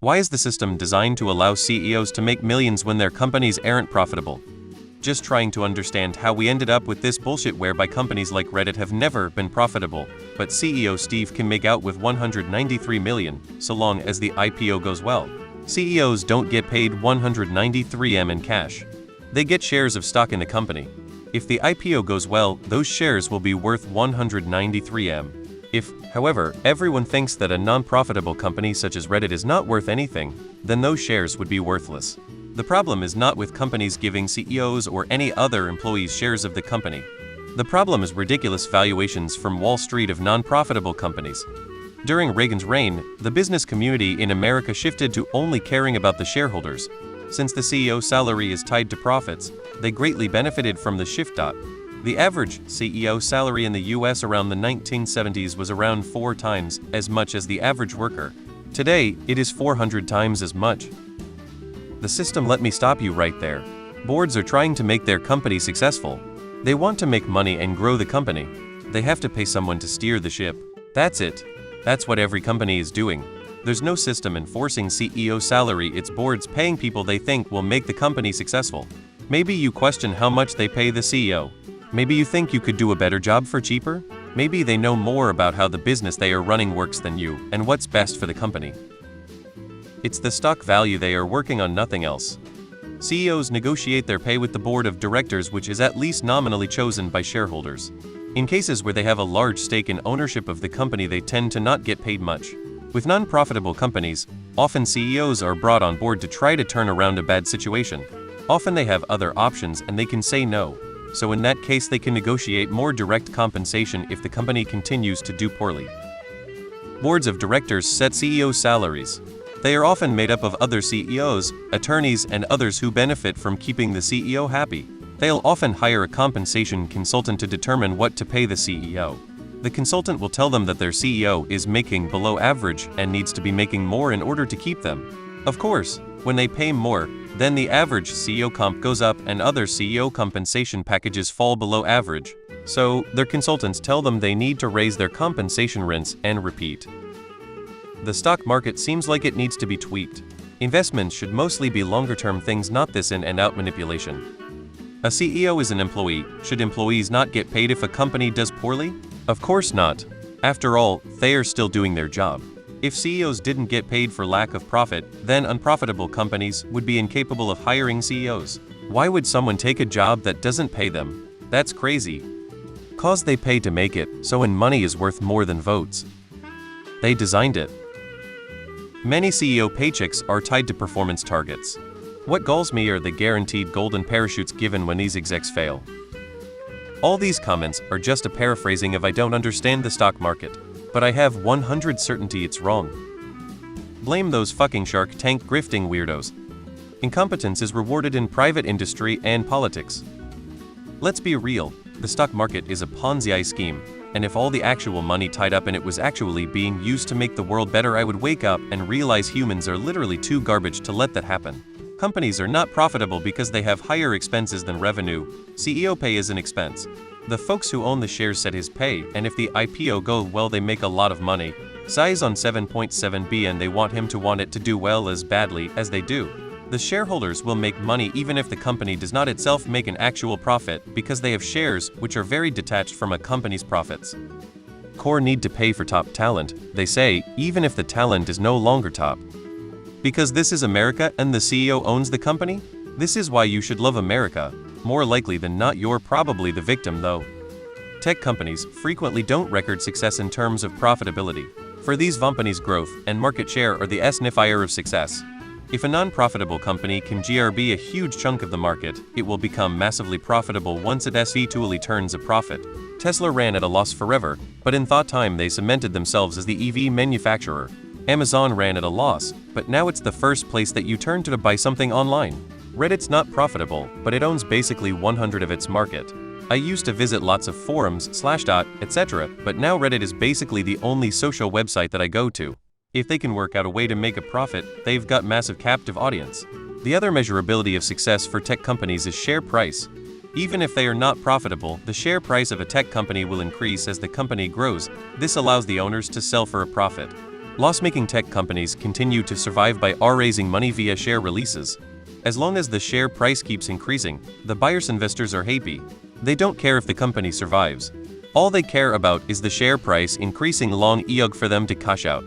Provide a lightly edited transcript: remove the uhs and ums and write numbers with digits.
Why is the system designed to allow CEOs to make millions when their companies aren't profitable? Just trying to understand how we ended up with this bullshit whereby companies like Reddit have never been profitable, but CEO Steve can make out with 193 million, so long as the IPO goes well. CEOs don't get paid 193 M in cash. They get shares of stock in the company. If the IPO goes well, those shares will be worth 193 M. If, however, everyone thinks that a non-profitable company such as Reddit is not worth anything, then those shares would be worthless. The problem is not with companies giving CEOs or any other employees shares of the company. The problem is ridiculous valuations from Wall Street of non-profitable companies. During Reagan's reign, the business community in America shifted to only caring about the shareholders. Since the CEO salary is tied to profits, they greatly benefited from the shift. The average CEO salary in the US around the 1970s was around 4 times as much as the average worker. Today, it is 400 times as much. The system let me stop you right there. Boards are trying to make their company successful. They want to make money and grow the company. They have to pay someone to steer the ship. That's it. That's what every company is doing. There's no system enforcing CEO salary, it's boards paying people they think will make the company successful. Maybe you question how much they pay the CEO. Maybe you think you could do a better job for cheaper? Maybe they know more about how the business they are running works than you and what's best for the company. It's the stock value they are working on, nothing else. CEOs negotiate their pay with the board of directors, which is at least nominally chosen by shareholders. In cases where they have a large stake in ownership of the company, they tend to not get paid much. With non-profitable companies, often CEOs are brought on board to try to turn around a bad situation. Often they have other options and they can say no. So in that case they can negotiate more direct compensation if the company continues to do poorly. Boards of directors set CEO salaries. They are often made up of other CEOs, attorneys, and others who benefit from keeping the CEO happy. They'll often hire a compensation consultant to determine what to pay the CEO. The consultant will tell them that their CEO is making below average and needs to be making more in order to keep them. Of course, when they pay more, then the average CEO comp goes up and other CEO compensation packages fall below average. So, their consultants tell them they need to raise their compensation, rinse and repeat. The stock market seems like it needs to be tweaked. Investments should mostly be longer-term things, not this in and out manipulation. A CEO is an employee. Should employees not get paid if a company does poorly? Of course not. After all, they are still doing their job. If CEOs didn't get paid for lack of profit, then unprofitable companies would be incapable of hiring CEOs. Why would someone take a job that doesn't pay them? That's crazy. Cause they pay to make it, so when money is worth more than votes. They designed it. Many CEO paychecks are tied to performance targets. What galls me are the guaranteed golden parachutes given when these execs fail. All these comments are just a paraphrasing of I don't understand the stock market, but I have 100% certainty it's wrong. Blame those fucking Shark Tank grifting weirdos. Incompetence is rewarded in private industry and politics. Let's be real, the stock market is a Ponzi scheme, and if all the actual money tied up in it was actually being used to make the world better, I would wake up and realize humans are literally too garbage to let that happen. Companies are not profitable because they have higher expenses than revenue. CEO pay is an expense. The folks who own the shares set his pay, and if the IPO goes well they make a lot of money. Size on 7.7B and they want him to want it to do well as badly as they do. The shareholders will make money even if the company does not itself make an actual profit because they have shares which are very detached from a company's profits. Core need to pay for top talent, they say, even if the talent is no longer top. Because this is America and the CEO owns the company? This is why you should love America. More likely than not you're probably the victim though. Tech companies frequently don't record success in terms of profitability. For these companies growth and market share are the signifier of success. If a non-profitable company can grab a huge chunk of the market, it will become massively profitable once it eventually turns a profit. Tesla ran at a loss forever, but in thought time they cemented themselves as the EV manufacturer. Amazon ran at a loss, but now it's the first place that you turn to buy something online. Reddit's not profitable, but it owns basically 100% of its market. I used to visit lots of forums, etc., but now Reddit is basically the only social website that I go to. If they can work out a way to make a profit, they've got massive captive audience. The other measurability of success for tech companies is share price. Even if they are not profitable, the share price of a tech company will increase as the company grows. This allows the owners to sell for a profit. Loss-making tech companies continue to survive by raising money via share releases. As long as the share price keeps increasing, the buyers investors are happy. They don't care if the company survives. All they care about is the share price increasing long enough for them to cash out.